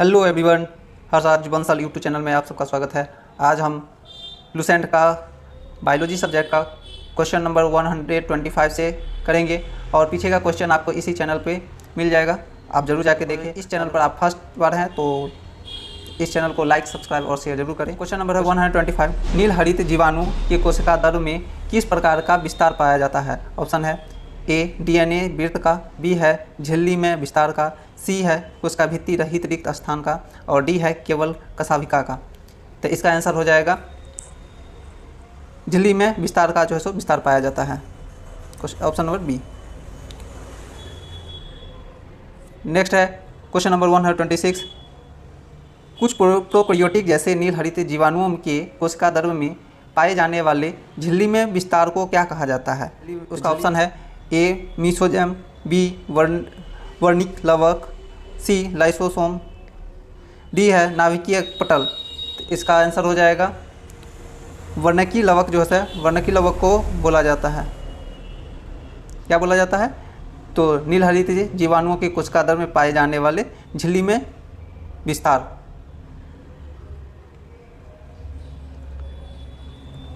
Hello everyone, Harshraj Bansal YouTube channel में आप सबका स्वागत है। आज हम लुसेंट का बायोलॉजी सब्जेक्ट का क्वेश्चन नंबर 125 से करेंगे और पीछे का क्वेश्चन आपको इसी चैनल पे मिल जाएगा, आप ज़रूर जाके देखें। इस चैनल पर आप फर्स्ट बार हैं तो इस चैनल को लाइक, सब्सक्राइब और शेयर जरूर करें। क्वेश्चन नंबर है 125। नील हरित जीवाणु के कोशिका द्रव्य में किस प्रकार का विस्तार पाया जाता है? ऑप्शन है ए डीएनए वृत्त का, बी है झिल्ली में विस्तार का, सी है उसका भित्ति रहित रिक्त स्थान का और डी है केवल कशाभिका का। तो इसका आंसर हो जाएगा झिल्ली में विस्तार का जो है सो विस्तार पाया जाता है, ऑप्शन नंबर बी। नेक्स्ट है क्वेश्चन नंबर 126। कुछ प्रोकैरियोटिक जैसे नील हरित जीवाणुओं के कोशिका द्रव्य में पाए जाने वाले झिल्ली में विस्तार को क्या कहा जाता है? उसका ऑप्शन है ए मीसोजम, बी वर्णिक लवक, सी लाइसोसोम, डी है नाभिकीय पटल। तो इसका आंसर हो जाएगा वर्णकी लवक जो है वर्णकी लवक को बोला जाता है। क्या बोला जाता है? तो नील हरित जीवाणुओं के कोशिका द्रव्य में पाए जाने वाले झिल्ली में विस्तार।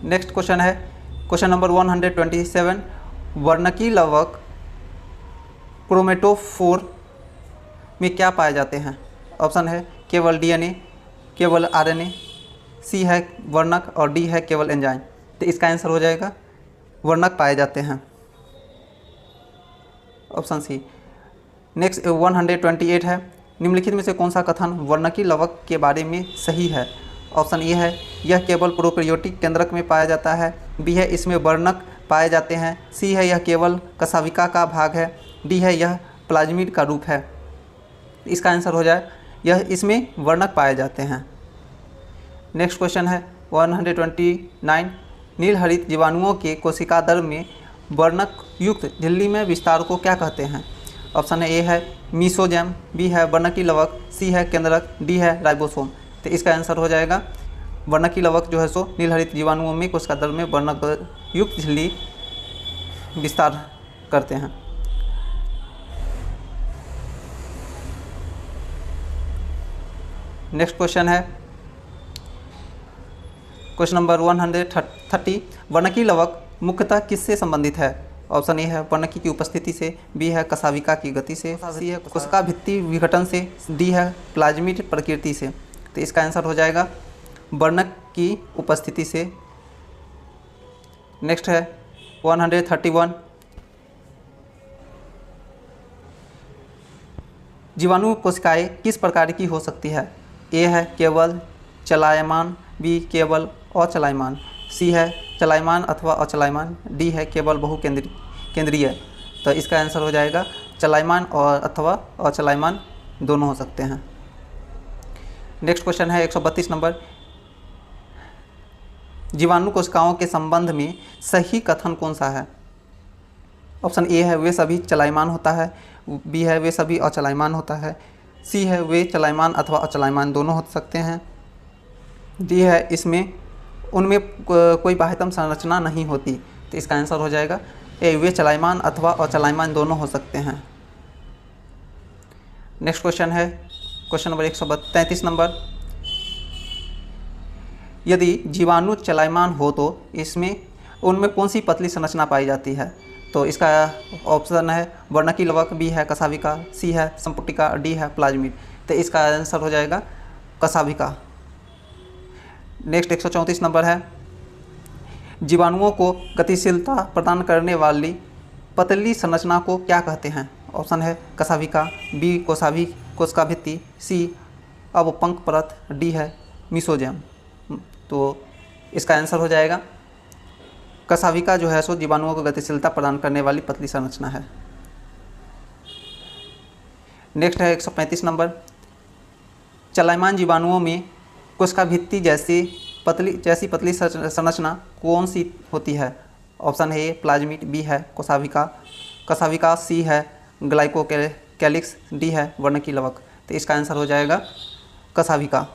नेक्स्ट क्वेश्चन है क्वेश्चन नंबर 127। वर्णकी लवक क्रोमेटोफोर में क्या पाए जाते हैं? ऑप्शन है केवल डीएनए, केवल आरएनए, सी है वर्णक और डी है केवल एंजाइम। तो इसका आंसर हो जाएगा वर्णक पाए जाते हैं, ऑप्शन सी। नेक्स्ट 128 है। निम्नलिखित में से कौन सा कथन वर्णकी लवक के बारे में सही है? ऑप्शन ए है यह केवल प्रोकैरियोटिक केंद्रक में पाया जाता है, बी है इसमें वर्णक पाए जाते हैं, सी है यह केवल कशाभिका का भाग है, डी है यह प्लाज्मिड का रूप है। इसका आंसर हो जाए यह इसमें वर्णक पाए जाते हैं। नेक्स्ट क्वेश्चन है 129। नील हरित जीवाणुओं के कोशिका द्रव्य में वर्णक युक्त झिल्ली में विस्तार को क्या कहते हैं? ऑप्शन है ए है मीसोजम, बी है वर्णकी लवक, सी है केंद्रक, डी है राइबोसोम। तो इसका आंसर हो जाएगा वर्णकी लवक जो है सो नील हरित जीवाणुओं में कोशिका द्रव्य में वर्णक युक्त झिल्ली विस्तार करते हैं। नेक्स्ट क्वेश्चन है क्वेश्चन नंबर 130। वर्णकी लवक मुख्यतः किससे संबंधित है? ऑप्शन ए है वर्णकी की उपस्थिति से, बी है कशाभिका की गति से, सी है कोशिका भित्ति विघटन से, डी है प्लाज्मिड प्रकृति से। तो इसका आंसर हो जाएगा वर्णक की उपस्थिति से। नेक्स्ट है 131। जीवाणु कोशिकाएं किस प्रकार की हो सकती है? ए है केवल चलायमान, बी केवल अचलायमान, सी है चलायमान अथवा अचलायमान, डी है केवल बहुकेंद्रीय। तो इसका आंसर हो जाएगा चलायमान और अथवा अचलायमान दोनों हो सकते हैं। नेक्स्ट क्वेश्चन है 132 नंबर। जीवाणु कोशिकाओं के संबंध में सही कथन कौन सा है? ऑप्शन ए है वे सभी चलायमान होता है, बी है वे सभी अचलायमान होता है, सी है वे चलायमान अथवा अचलायमान दोनों हो सकते हैं, डी है इसमें उनमें कोई बाह्यतम संरचना नहीं होती। तो इसका आंसर हो जाएगा ए वे चलायमान अथवा अचलायमान दोनों हो सकते हैं। नेक्स्ट क्वेश्चन है क्वेश्चन नंबर 133 नंबर। यदि जीवाणु चलायमान हो तो इसमें उनमें कौन सी पतली संरचना पाई जाती है? तो इसका ऑप्शन है वर्णकी लवक, बी है कशाभिका, सी है संपुटिका, डी है प्लाज्मिड। तो इसका आंसर हो जाएगा कशाभिका। नेक्स्ट 134 नंबर है। जीवाणुओं को गतिशीलता प्रदान करने वाली पतली संरचना को क्या कहते हैं? ऑप्शन है कशाभिका, बी कोशिका भित्ति, सी अवपंक परत, डी है मीसोजम। तो इसका आंसर हो जाएगा कशाभिका जो है सो जीवाणुओं को गतिशीलता प्रदान करने वाली पतली संरचना है। नेक्स्ट है 135 नंबर। चलायमान जीवाणुओं में कोशिका भित्ति जैसी पतली संरचना कौन सी होती है? ऑप्शन है ए प्लाज्मिड, बी है कशाभिका, सी है ग्लाइकोकैलिक्स, डी है वर्णकी लवक। तो इसका आंसर हो जाएगा कशाभिका।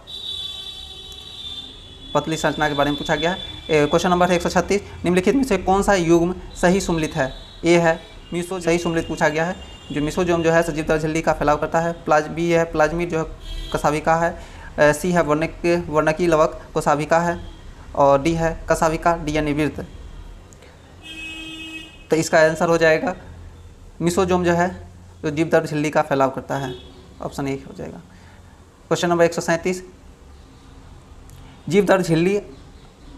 पतली संरचना के बारे में पूछा गया है। क्वेश्चन नंबर है 136। निम्नलिखित में से कौन सा युग्म सही सुमेलित है? ए है मीसो सही सुमेलित पूछा गया है, जो मिसोजोम जो है सजीवदार झिल्ली का फैलाव करता है। बी है प्लाज्मिड जो है कसाविका है। सी है वर्णकी लवक कोशाभिका है। और डी है कसाविका डीएनए वृत्त। तो इसका आंसर हो जाएगा मिसोजोम जो है जो जीवदार झिल्ली का फैलाव करता है, ऑप्शन ए हो जाएगा। क्वेश्चन नंबर 137, जीवदार झिल्ली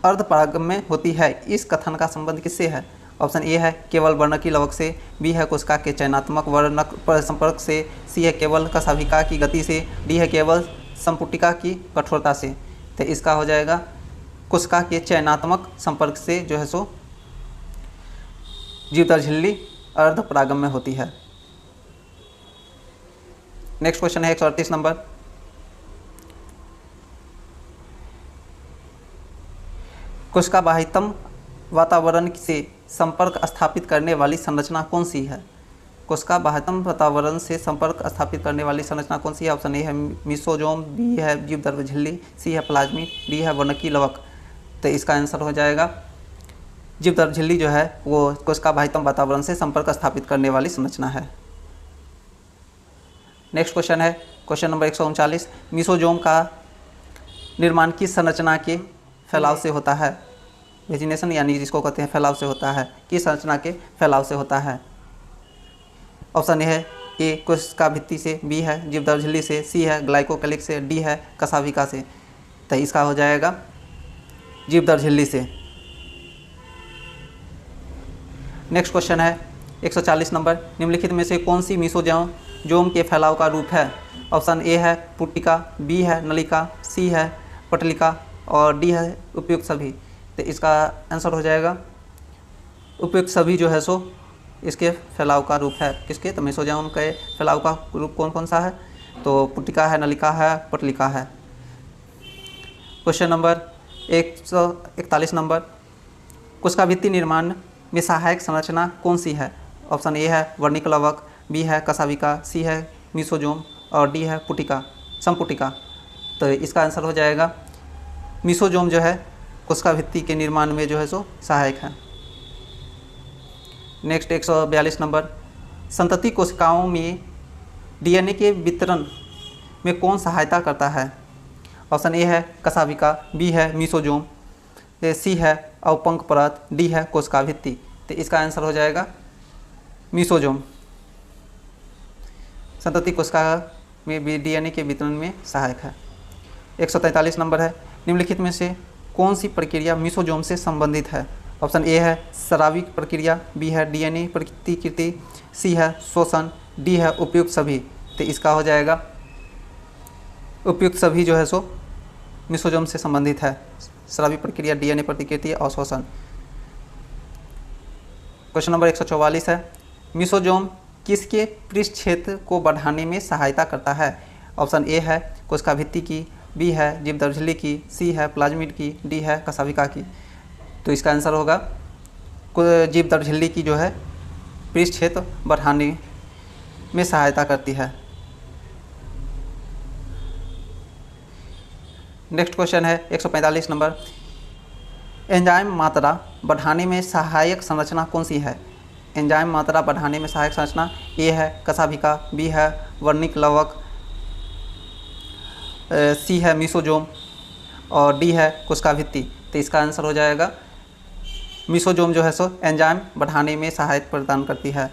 अर्धपरागम्य होती है, इस कथन का संबंध किससे है? ऑप्शन ए है केवल वर्णकी लवक से, बी है कोशिका के चयनात्मक वर्णक पर संपर्क से, सी है केवल कसाभिका की गति से, डी है केवल संपुटिका की कठोरता से। तो इसका हो जाएगा कोशिका के चयनात्मक संपर्क से जो है सो जीवदार झिल्ली अर्धपरागम्य होती है। नेक्स्ट क्वेश्चन है 138 नंबर, कोशिका बाह्यतम वातावरण से संपर्क स्थापित करने वाली संरचना कौन सी है? कोशिका बाह्यतम वातावरण से संपर्क स्थापित करने वाली संरचना कौन सी है? ऑप्शन ए है मिसोजोम, बी है जीवदार झिल्ली, सी है प्लाज्मिड, डी है वर्णकी लवक। तो इसका आंसर हो जाएगा जीवदार झिल्ली जो है वो कोशिका बाह्यतम वातावरण से संपर्क स्थापित करने वाली संरचना है। नेक्स्ट क्वेश्चन है क्वेश्चन नंबर 139, मिसोजोम का निर्माण किस संरचना के फैलाव से होता है? वेजिनेशन यानी जिसको कहते हैं फैलाव से होता है, किस संरचना के फैलाव से होता है? ऑप्शन ए है ए कोशिका भित्ति से, बी है जीवदार झिल्ली से, सी है ग्लाइकोकैलिक से, डी है कसाभिका से। तो इसका हो जाएगा जीवदार झिल्ली से। नेक्स्ट क्वेश्चन है 140 नंबर, निम्नलिखित में से कौन सी मिसोजोम के फैलाव का रूप है? ऑप्शन ए है पुटिका, बी है नलिका, सी है पटलिका और डी है उपयुक्त सभी। तो इसका आंसर हो जाएगा उपयुक्त सभी जो है सो इसके फैलाव का रूप है। किसके? तो मिसोजोम के फैलाव का रूप कौन कौन सा है? तो पुटिका है, नलिका है, पटलिका है। क्वेश्चन नंबर 141 नंबर, कोशिका भित्ति निर्माण में सहायक संरचना कौन सी है? ऑप्शन ए है वर्णिक लवक, बी है कसाभिका, सी है मिसोजोम और डी है पुटिका संपुटिका। तो इसका आंसर हो जाएगा मिसोजोम जो है कोशिका भित्ति के निर्माण में जो है सो सहायक है। नेक्स्ट 142 नंबर, संतति कोशिकाओं में डीएनए के वितरण में कौन सहायता करता है? ऑप्शन ए है कसाभिका, बी है मिसोजोम, सी है अवपंक परत, डी है कोशिका भित्ति। तो इसका आंसर हो जाएगा मिसोजोम। संतति कोशिका में भी डीएनए के वितरण में सहायक है। 143 नंबर है, निम्नलिखित में से कौन सी प्रक्रिया मिसोजोम से संबंधित है? ऑप्शन ए है स्राविक प्रक्रिया, बी है डीएनए प्रतिकृति, सी है शोषण, डी है उपयुक्त सभी। तो इसका हो जाएगा उपयुक्त सभी जो है सो मिसोजोम से संबंधित है, स्राविक प्रक्रिया, डीएनए प्रतिकृति और शोषण। क्वेश्चन नंबर 144 है, मिसोजोम किसके पृष्ठ क्षेत्र को बढ़ाने में सहायता करता है? ऑप्शन ए है कोशिका भित्ति की, बी है जीवदार झिल्ली की, सी है प्लाज्मिड की, डी है कसाभिका की। तो इसका आंसर होगा जीवदार झिल्ली की जो है पृष्ठ क्षेत्र बढ़ाने में सहायता करती है। नेक्स्ट क्वेश्चन है 145 नंबर, एंजाइम मात्रा बढ़ाने में सहायक संरचना कौन सी है? एंजाइम मात्रा बढ़ाने में सहायक संरचना ए है कसाभिका, बी है वर्णिक लवक, सी है मिसोजोम और डी है कोशिका भित्ति। तो इसका आंसर हो जाएगा मिसोजोम जो है सो एंजाइम बढ़ाने में सहायता प्रदान करती है।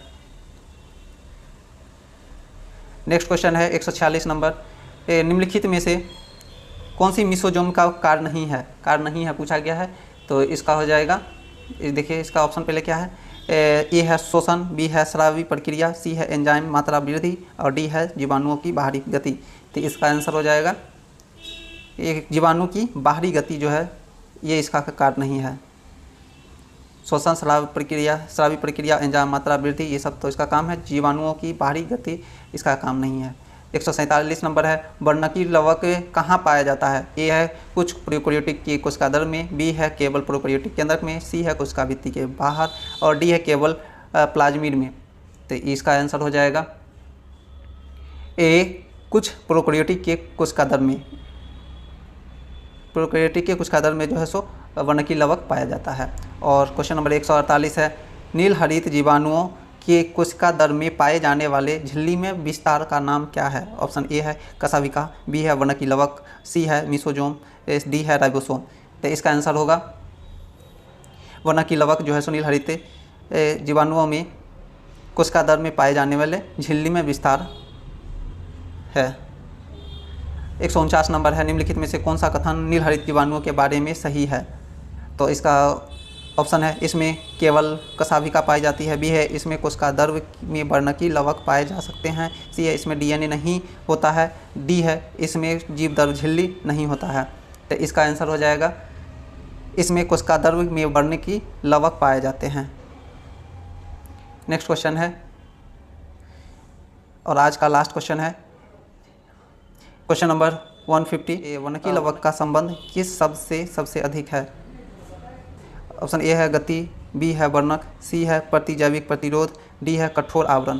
नेक्स्ट क्वेश्चन है 146 नंबर, निम्नलिखित में से कौन सी मिसोजोम का कार्य नहीं है? कार्य नहीं है पूछा गया है। तो इसका हो जाएगा, देखिए इसका ऑप्शन पहले क्या है, ए है शोषण, बी है स्रावी प्रक्रिया, सी है एंजाइम मात्रा वृद्धि और डी है जीवाणुओं की बाहरी गति। तो इसका आंसर हो जाएगा ये जीवाणु की बाहरी गति जो है ये इसका कार्य नहीं है। शोषण, स्रावी प्रक्रिया, एंजाइम मात्रा वृद्धि ये सब तो इसका काम है, जीवाणुओं की बाहरी गति इसका काम नहीं है। 147 नंबर है, वर्णकी लवक कहाँ पाया जाता है? ए है कुछ प्रोकैरियोटिक की कोशिका दल में, बी है केवल प्रोकैरियोटिक केंद्रक में, सी है कोशिका भित्ति के बाहर और डी है केवल प्लाज्मिड में। तो इसका आंसर हो जाएगा ए कुछ प्रोकैरियोटिक के कोशिका दल में। प्रोकैरियोटिक के कोशिका दल में जो है सो वर्णकी लवक पाया जाता है। और क्वेश्चन नंबर 148 है, नील हरित जीवाणुओं के कोशिका दर में पाए जाने वाले झिल्ली में विस्तार का नाम क्या है? ऑप्शन ए है कशाभिका, बी है वर्णकी लवक, सी है मिसोजोम, डी है राइबोसोम। तो इसका आंसर होगा वर्णकी लवक जो है सुनील हरिते जीवाणुओं में कोशिका दर में पाए जाने वाले झिल्ली में विस्तार है। 149 नंबर है, निम्नलिखित में से कौन सा कथन नीलहरित जीवाणुओं के बारे में सही है? तो इसका ऑप्शन है इसमें केवल कशाभिका पाई जाती है, बी है इसमें कोशिका द्रव में वर्णकी लवक पाए जा सकते हैं, सी है इसमें डीएनए नहीं होता है, डी है इसमें जीव द्रव झिल्ली नहीं होता है। तो इसका आंसर हो जाएगा इसमें कोशिका द्रव में वर्णकी लवक पाए जाते हैं। नेक्स्ट क्वेश्चन है और आज का लास्ट क्वेश्चन है क्वेश्चन नंबर 150। वर्णकी लवक का संबंध किस शब्द से सबसे अधिक है? ऑप्शन ए है गति, बी है वर्णक, सी है प्रतिजैविक प्रतिरोध, डी है कठोर आवरण।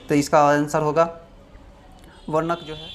तो इसका आंसर होगा वर्णक जो है